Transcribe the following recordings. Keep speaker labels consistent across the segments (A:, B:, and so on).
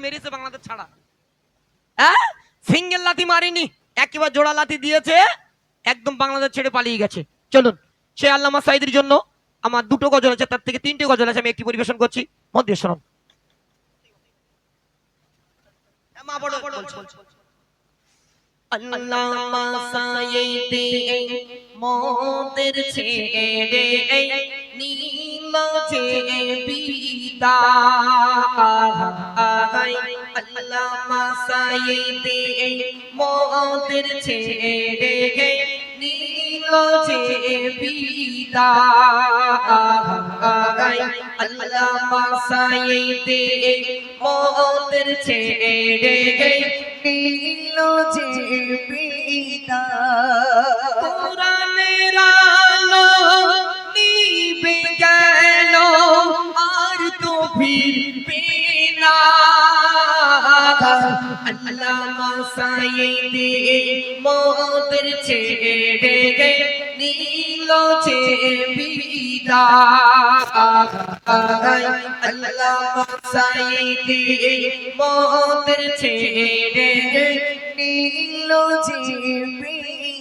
A: মেরেছে বাংলাদেশ ছাড়া। হ্যাঁ, সিঙ্গেল লাথি মারিনি, একেবারে জোড়া লাথি দিয়েছে, একদম বাংলাদেশ ছেড়ে পালিয়ে গেছে। চলুন, সে আল্লামা সাঈদীর জন্য আমার দুটো গজল আছে, তার থেকে তিনটে গজল আছে, আমি একটি পরিবেশন করছি, মন দিয়ে শুনুন। মা বড় আল্লামা সাঈদী মোদের ছেড়ে নীল যে বিদায়, আল্লামা সাঈদী মোদের ছেড়ে নীল যে বিদায়, আল্লামা সাঈদী মোদের ছেড়ে নীল যে বিদায়। কোরআনের আলো নিভে গেল আর তো ফিরবে না, আল্লামা সাঈদী মোদের ছেড়ে নীল যে বিদায়, আল্লামা সাঈদী মোদের ছেড়ে নীল যে বিদায়।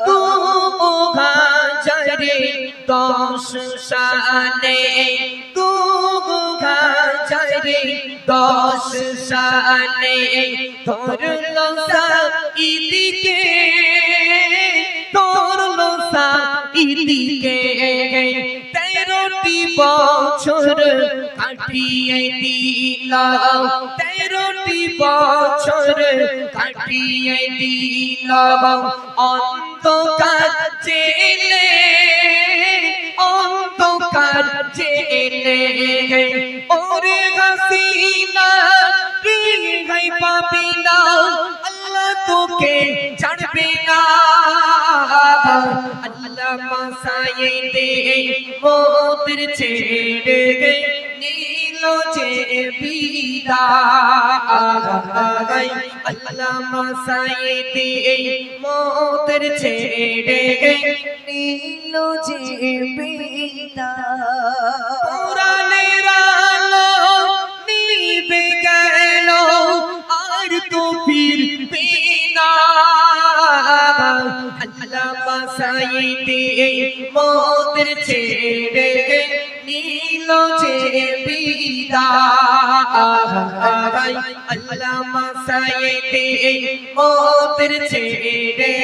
A: তু হাজারে 10 সালে, তু হাজারে 10 সালে ধরলো সাঈদীকে, ধরলো সাঈদীকে 13টি বছর কাটিয়ে দিল, 13টি বছর কাটিয়ে দিল অন্ধকার জেলে, অন্ধকার জেলে। ওরে হাসিনা রেহাই পাবি না, আল্লাহ তোকে ছাড়বে না, আল্লামা সাঈদী মোদের ছেড়ে নীল যে বিদায়, আল্লামা সাঈদী মোদের ছেড়ে নীল যে বিদায়। কোরআনের আলো নিভে গেল আর তো ফিরবে না, আল্লামা সাঈদী মোদের ছেড়ে নীল যে বিদায়, আল্লামা সাঈদী মোদের ছেড়ে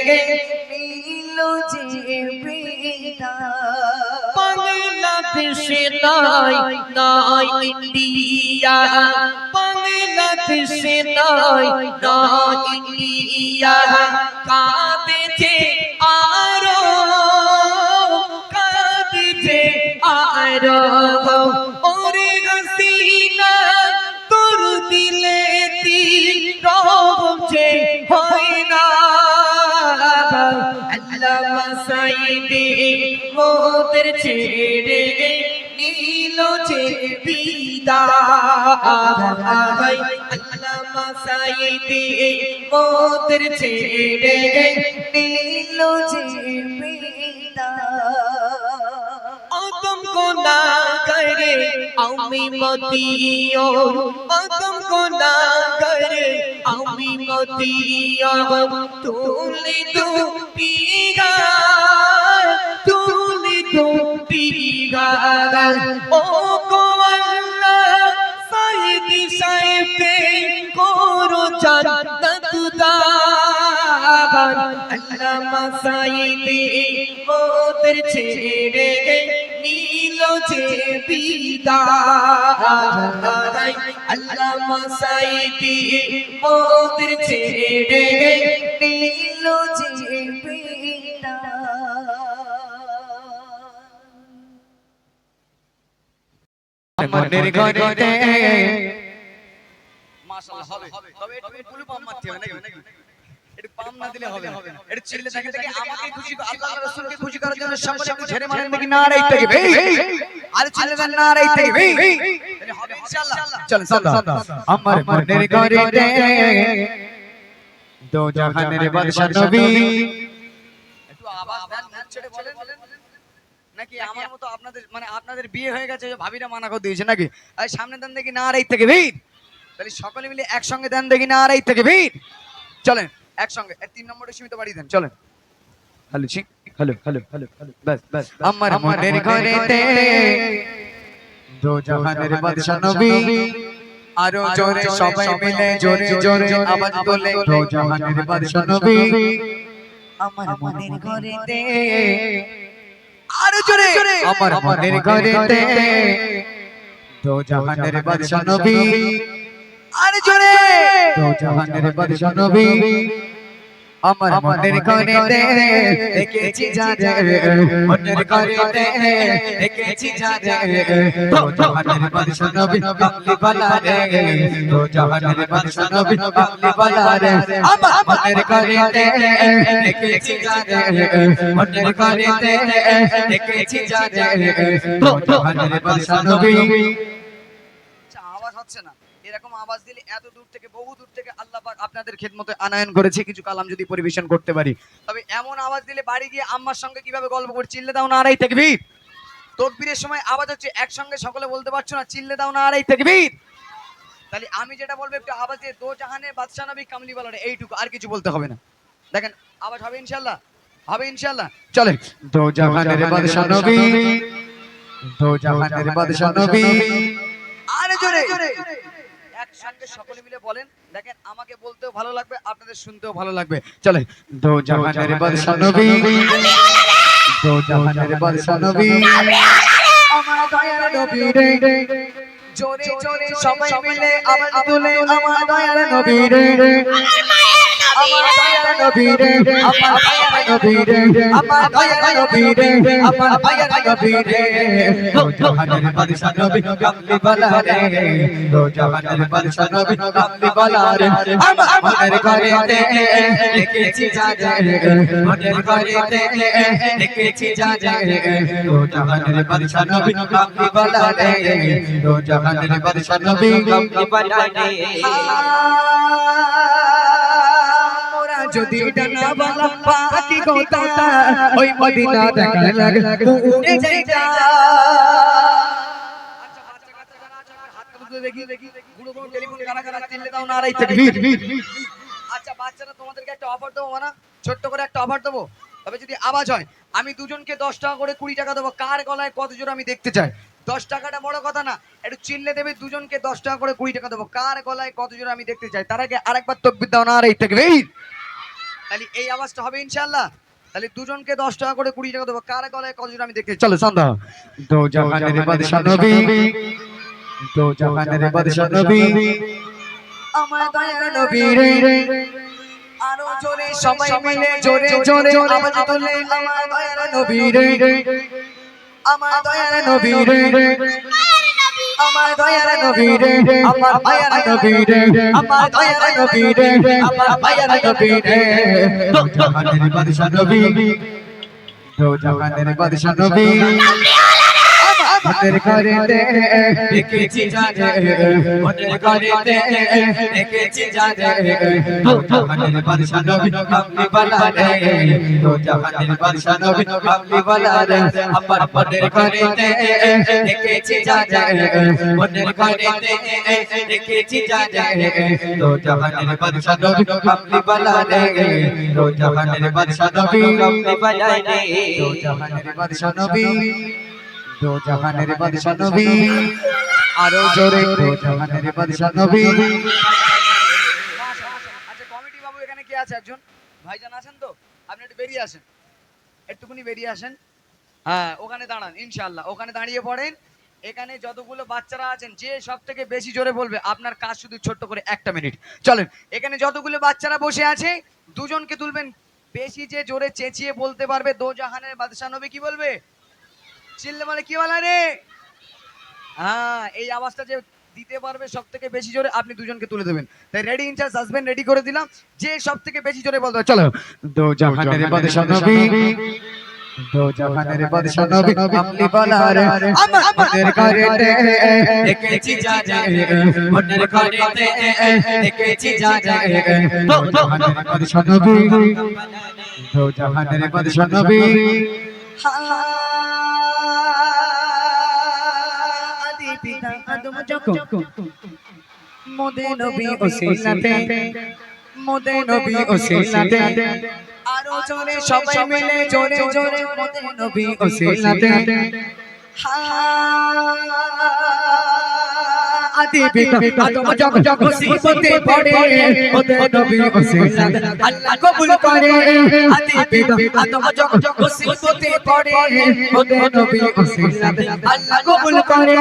A: নীল যে বিদায়। বাংলাদেশে নাই নাই ইন্ডিয়া, বাংলাদেশে নাই নাই ইন্ডিয়া, কাঁদেছে আরো, কাঁদেছে আরো। ওরে হাসিনা তোর দিলে যে হয় না, আল্লামা সাঈদী মোদের ছেড়ে নীল যে বিদায়, আল্লামা সাঈদী মোদের ছেড়ে নীল যে আদম গুনাহগারে আমি মদিও, আদম গুনাহগারে আমি মদিও, তুলি দুটি গাল, তুলি দুটি গাল। ও গো আল্লাহ সাঈদী সাহেবকে করো জান্নাত দান, আল্লামা সাঈদী মোদের ছেড়ে নীল যে বিদায়, আল্লামা সাঈদী মোদের ছেড়ে নীল যে বিদায়। মনের ঘরেতে মাশাআল্লাহ হবে, তবে একটু ফুল পাম মারতে হবে নাকি? একটু পাম না দিলে হবে না, একটু চিল্লে থাকে থেকে আমাকে খুশি, আল্লাহর রাসূলকে খুশি করার জন্য সকলে একটু ঝেড়ে মারেন নাকি নারে তাকবীর, আর চিল্লে দেন নারে তাকবীর, তাহলে হবে ইনশাআল্লাহ। চলেন সাল্লাল্লাহু আমার মনের ঘরেতে দো জাহানের বাদশা নবী, একটু আওয়াজ দেন, মুখ ছেড়ে বলেন নাকি আমার মতো আপনাদের মানে আপনাদের বিয়ে হয়ে গেছে, ভাবিরা মানা করে দিয়েছে নাকি? আর সামনে দেন দেখি নারে তাকবীর, তাহলে সকলে মিলে একসঙ্গে দেন দেখি না, আড়াই থেকে ভিড়। চলেন একসঙ্গে 3 নম্বরে সীমিত বাড়িয়ে দেন। চলেন হ্যালো ছি, হ্যালো হ্যালো হ্যালো হ্যালো, বাস বাস। আমার মনের ঘরেতে দো জাহানের বাদশা নবী, আরো জোরে সবাই মিলে জোরে জোরে আওয়াজ তোলে দো জাহানের বাদশা নবী। আমার মনের ঘরেতে আরো জোরে, আমার মনের ঘরেতে দো জাহানের বাদশা নবী, আরো জোরে দো জাহানের বাদশা নবী। আমার মনের ঘরেতে দেখেছি যারে, মনের ঘরেতে দেখেছি যারে দো জাহানের বাদশা নবী কামলি বালা রে, দো জাহানের বাদশা নবী কামলি বালা রে। আমার মনের ঘরেতে দেখেছি যারে, মনের ঘরেতে দেখেছি যারে দো জাহানের বাদশা নবী। আওয়াজ হচ্ছে না, এরকম আওয়াজ দিলে এত দূর থেকে, বহু দূর থেকে আল্লাহ পাক আপনাদের খেদমতে আনায়ন করেছে কিছু কালাম যদি পরিবেশন করতে পারি। তবে এমন আওয়াজ দিলে বাড়ি গিয়ে আম্মার সঙ্গে কিভাবে গল্প করে চিল্লে দাও না আড়াই তাকবীর। তাকবীরের সময় আওয়াজ হচ্ছে, একসঙ্গে সকলে বলতে পারছো না, চিল্লে দাও না আড়াই তাকবীর। তাহলে আমি যেটা বলবো একটু আওয়াজ দিয়ে, দো জাহানের বাদশা নবী কামলি বালা রে, এইটুকু, আর কিছু বলতে হবে না। দেখেন আওয়াজ হবে ইনশাআল্লাহ, হবে ইনশাআল্লাহ। চলে দো জাহানের বাদশা নবী, দো জাহানের বাদশা নবী, আরে জোরে একসঙ্গে সকলে মিলে বলেন। দেখেন আমাকে বলতেও ভালো লাগবে, আপনাদের শুনতেও ভালো লাগবে। চলে দো জাহানের বাদশা নবী, দো জাহানের বাদশা নবী, আমার দয়ার নবী রে, জোরে জোরে সবাই মিলে আওয়াজ তুলে আমার দয়ার নবী রে, আমার দয়ার নবী রে, আমার দয়ার নবী রে, আমার দয়ার নবী রে, আমার দয়ার নবী রে। দো জাহানের বাদশা নবী কামলি বালা রে, দো জাহানের বাদশা নবী কামলি বালা রে। আমার মনের ঘরেতে দেখেছি যারে, মনের ঘরেতে দেখেছি যারে দো জাহানের বাদশা নবী কামলি বালা রে, দো জাহানের বাদশা নবী কামলি বালা রে। যদি ডানা বালা পাখি গোতা ওই মদিনা দেখা লাগে উড়ে যাই যা। আচ্ছা বাচ্চা কাচ্চা যারা আছে হাত তুলে দেখি, গুলো গুলো টেলিফোন গানা গানা চিল্লে দাও না আড়াই তাকবীর। আচ্ছা বাচ্চারা তোমাদেরকে একটা অফার দেবো, মানে ছোট্ট করে একটা অফার দেবো। তবে যদি আওয়াজ হয় আমি দুজনকে 10 টাকা করে 20 টাকা দেবো, কার গলায় কত জোরে আমি দেখতে চাই। 10 টাকাটা বড় কথা না, একটু চিল্লে দেবে, দুজনকে 10 টাকা করে 20 টাকা দেবো, কার গলায় কত জোরে আমি দেখতে চাই। তার আগে আরেকবার তাকবীর দাও না আড়াই তাকবীর। তাহলে এই আওয়াজটা হবে ইনশাআল্লাহ। তাহলে দুজনকে 10 টাকা করে 20 টাকা দেবো, কার গলায় কত জোরে আমি দেখতে চাই। চলো সন্ধ্যা দো জাহানের বাদশা নবী, দো জাহানের বাদশা নবী, আমার দয়ার নবী রে, আরো জোরে সবাই মিলে জোরে জোরে আওয়াজ তুলে আমার দয়ার নবী রে, আমার দয়ার নবী রে, আমার দয়ার নবী রে, আমার দয়ার নবী রে, আমার দয়ার নবী রে, আমার দয়ার নবী রে। দো জাহানের বাদশা নবী, দো জাহানের বাদশা নবী, মনের ঘরেতে দেখেছি যারে, মনের ঘরেতে দেখেছি যারে দো জাহানের বাদশা নবী কামলি বালা রে, দো জাহানের বাদশা নবী কামলি বালা রে। আমার মনের ঘরেতে দেখেছি যারে, মনের ঘরেতে দেখেছি যারে দো জাহানের বাদশা নবী কামলি বালা রে, দো জাহানের বাদশা নবী কামলি বালা রে, দো জাহানের বাদশা নবী, দো জাহানের বাদশা নবী, আরো জোরে দো জাহানের বাদশা নবী। আচ্ছা কমিটি বাবু এখানে কে আছে? একজন ভাইজান আছেন তো? আপনি একটু বেরিয়ে আসেন, একটুখানি বেরিয়ে আসেন। হ্যাঁ ওখানে দাঁড়ান ইনশাআল্লাহ, ওখানে দাঁড়িয়ে পড়েন। এখানে যতগুলো বাচ্চারা আছেন যে সব থেকে বেশি জোরে বলবে, আপনার কাজ শুধু ছোট্ট করে 1 মিনিট। চলেন এখানে যতগুলো বাচ্চারা বসে আছে দুজনকে তুলবেন, বেশি যে জোরে চেঁচিয়ে বলতে পারবে দো জাহানের বাদশা নবী কি বলবে, চিল্লে বলে কি বলা রে। হ্যাঁ এই আওয়াজটা যে দিতে পারবে সব থেকে বেশি জোরে, আপনি দুজনকে তুলে দেবেন। তাই রেডি ইনচার্জ হাজবেন্ড রেডি করে দিলাম, যে সব থেকে বেশি জোরে বলতে হবে। চলো দো জাহানের বাদশা নবী, দো জাহানের বাদশা নবী কামলি বালা রে, আমার মনের ঘরেতে দেখেছি যারে, মনের ঘরেতে দেখেছি যারে দো জাহানের বাদশা নবী, দো জাহানের বাদশা নবী। আদি পিতা আদম যখন মোদের নবী ওসিলাতে মোদের নবী ওসিলাতে আরো জোরে সবাই মিলে জোরে জোরে মোদের নবী ওসিলাতে আদি পিতা আদম যখন মুসিবতে পড়ে মোদের নবী ওসিলাতে আল্লাহ কবুল করে আদি পিতা আদম যখন মুসিবতে পড়ে মোদের নবী ওসিলাতে আল্লাহ কবুল করে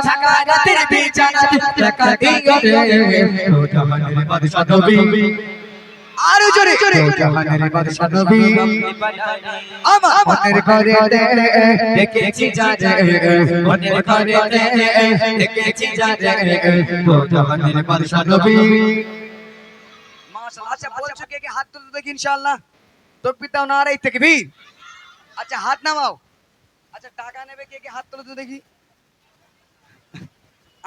A: সাকারাতের বিছানা টাকা দিও রে ও জাহানের বাদশা নবী আরো জোরে জাহানের বাদশা নবী আমার মনের ঘরে দেখেছি জানে মনের ঘরে দেখেছি জানে ও জাহানের বাদশা নবী মাশাআল্লাহ। আচ্ছা বলছো কে হাত তুলতে দেখি ইনশাআল্লাহ তাকবীর দাও নারায়ে তাকবীর। আচ্ছা হাত নামাও। আচ্ছা টাকা নেবে কে হাত তুলতে দেখি।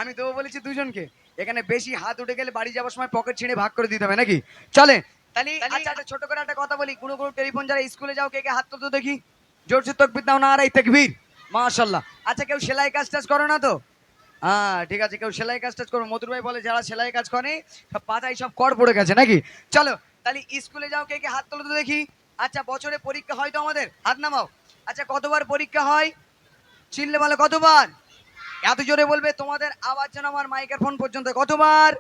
A: আমি দেবো বলেছি দুজনকে, এখানে বেশি হাত উঠে গেলে বাড়ি যাওয়ার সময় পকেট ছিঁড়ে ভাগ করে দিতে হবে নাকি। চলে তাহলে আচ্ছা একটা ছোট করে একটা কথা বলি, কোনো টেলিফোন যারা স্কুলে যাও কে হাত তুলতে দেখি জোরসে তাকবীর দাও নারায়ে তাকবীর। মাশাআল্লাহ। আচ্ছা কেউ সেলাই কাজ টাজ করো না তো? হ্যাঁ ঠিক আছে, কেউ সেলাই কাজ টাজ করো। মধুর ভাই বলে যারা সেলাই কাজ করে সব পাতায় সব কর পড়ে গেছে নাকি। চলো তাহলে স্কুলে যাও কে হাত তুলতে দেখি। আচ্ছা বছরে পরীক্ষা হয় তো আমাদের, হাত নামাও। আচ্ছা কতবার পরীক্ষা হয় চিনলে বলো কতবার? এত জোরে বলবে তোমাদের আওয়াজ যেন আমার মাইকের ফোন পর্যন্ত। কতবার?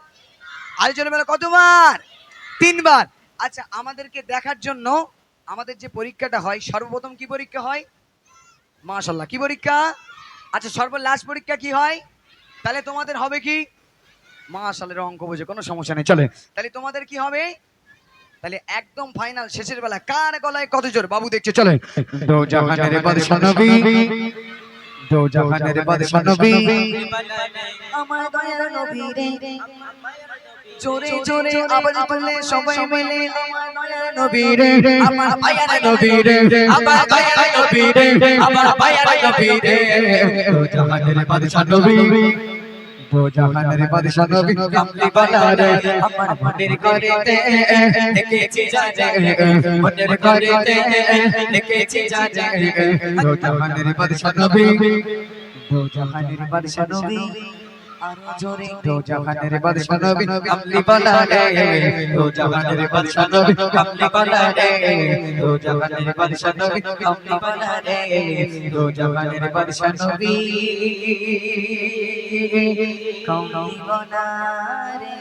A: আর জোরে বলো কতবার? 3 বার। আচ্ছা আমাদেরকে দেখার জন্য আমাদের যে পরীক্ষাটা হয় সর্বপ্রথম কি পরীক্ষা হয়? মাশাআল্লাহ কি পরীক্ষা? আচ্ছা সর্বলাস্ট পরীক্ষা কি হয়? তাহলে তোমাদের হবে কি? মাশাআল্লাহ অঙ্ক বোঝে কোনো সমস্যা নেই। চলে তাহলে তোমাদের কি হবে? তাহলে একদম ফাইনাল শেষের বেলা কার গলায় কত জোর বাবু দেখছে। চলে দো জাহানের বাদশা নবী দো জাহানের বাদশা নবী আমার দয়ার নবী রে জোরে জোরে আওয়াজ তুলে সবাই মিলে আমার দয়ার নবী রে আমার দয়ার নবী রে আমার দয়ার নবী রে আমার দয়ার নবী রে দো জাহানের বাদশা নবী দো জাহানের বাদশা নবী কামলি বালা রে আমার মনের ঘরেতে দেখেছি জানে মনের ঘরেতে দেখেছি জানে দো জাহানের বাদশা নবী দো জাহানের বাদশা নবী আরো জোরে দো জাহানের বাদশা নবী কামলি বালা রে দো জাহানের বাদশা নবী কামলি বালা রে দো জাহানের বাদশা নবী কামলি বালা রে দো জাহানের বাদশা নবী কামলি বালা রে।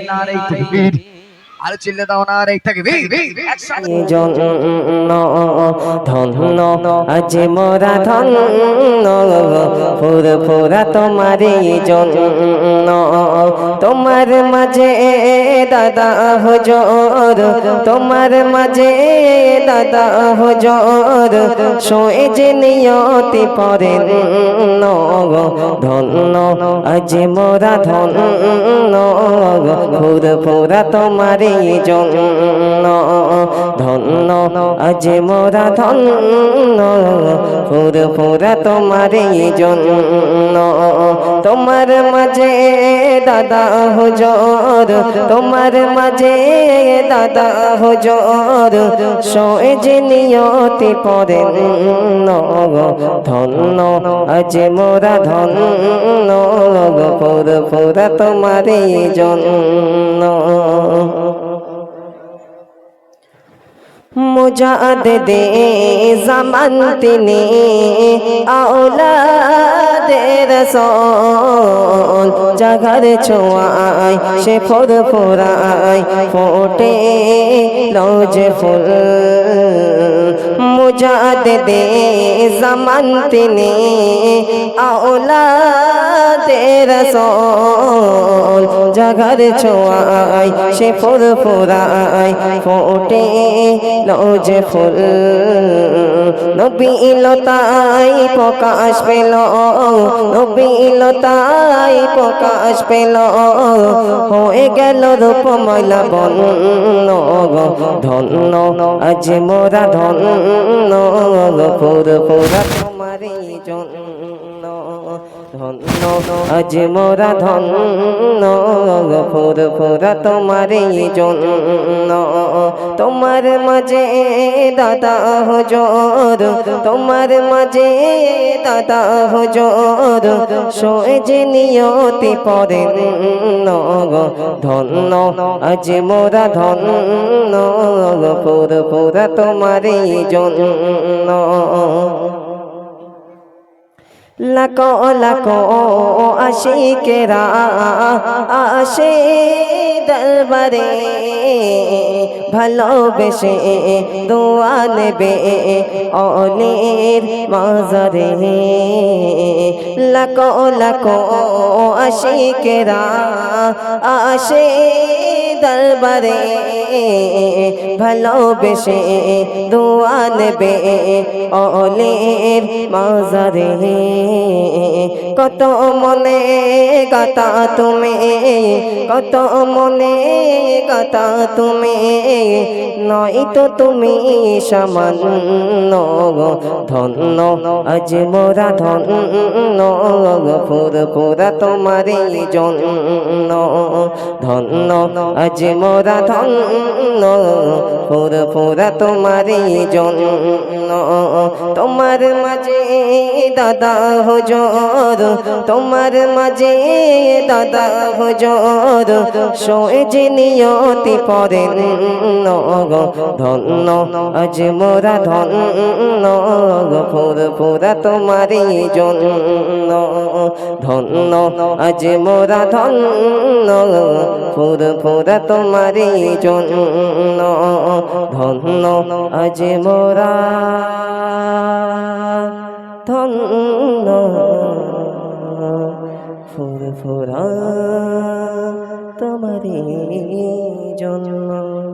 A: নারে তাকবীর। আর চিল্লে দাও নারে তাকবীর। একসাথে
B: জন্য ধন্য আজ মোরা ধন্য ফুরফুরা তোমারে জন্য তোমার মাঝে দাদা হুজুর তোমার মাঝে দাদা হুজুর শোয়ে যে নিয়তি পড়েন ধন্য আজ মোরা ধন্য ফুরফুরা তোমারে জন্য ধন্য আজ মোরা ধন্য ফুরফুরা তোমারে জন্য তোমার মাঝে দাদা হুজুর তোমার মাঝে দাদা হুজুর শোয়ে যে নিয়তি পড়েন ধন্য আজ মোরা ধন্য ফুরফুরা তোমারে জন্য মুজাদ্দিদে জামান তিনি আওলাদে রাসূল জাগার ছোঁয়ায় সে ফুরফুরায় ফোটে রোজ ফুল মুজাদ্দিদে জামান তিনি আওলাদে রাসূল জাগার ছোঁয়ায় সে ফুরফুরায় ফোটে রোজ ফুল নবী লতাই প্রকাশ পেল নবী লতাই প্রকাশ পেল হয়ে গেল রূপময় লাবণ্য ধন্য আজ মোরা ধন্য ফুরফুরা তোমারই জন্য ধন্য আজ মোরা ধন্য ফুরফুরা তোমারই জন্য তোমার মাঝে দাদা হুজুর তোমার মাঝে দাদা হুজুর শোয়ে যে নিয়তি পড়েন ধন্য আজ মোরা ধন্য ফুরফুরা তোমারই জন্য লাখো লাখো আশিকেরা আসে দরবারে ভালোবেসে দোয়া নেবে অলির মাজারে লাখো লাখো আশিকেরা আসে দরবারে ভালোবেসে দোয়া নেবে অলির মাজারে কত মনে গাতা তুমি কত মনে গাতা তুমি নয় তো তুমি সামান্য ধন্য আজ মোরা ধন্য ফুরফুরা তোমারই জন্য ধন্য আজ মোরা ধন্য ফুরফুরা তোমারই জন্য তোমার মাঝে দাদা হুজুর তোমার মাঝে দাদা হুজুর শোয়ে যে নিয়তি পড়েন ধন্য আজ মোরা ধন্য ফুরফুরা তোমারই জন্য ধন্য আজ মোরা ধন্য ফুরফুরা তোমারই জন্য ধন্য আজ মোরা ধন্য ফুরফুরা তোমারই জন্য।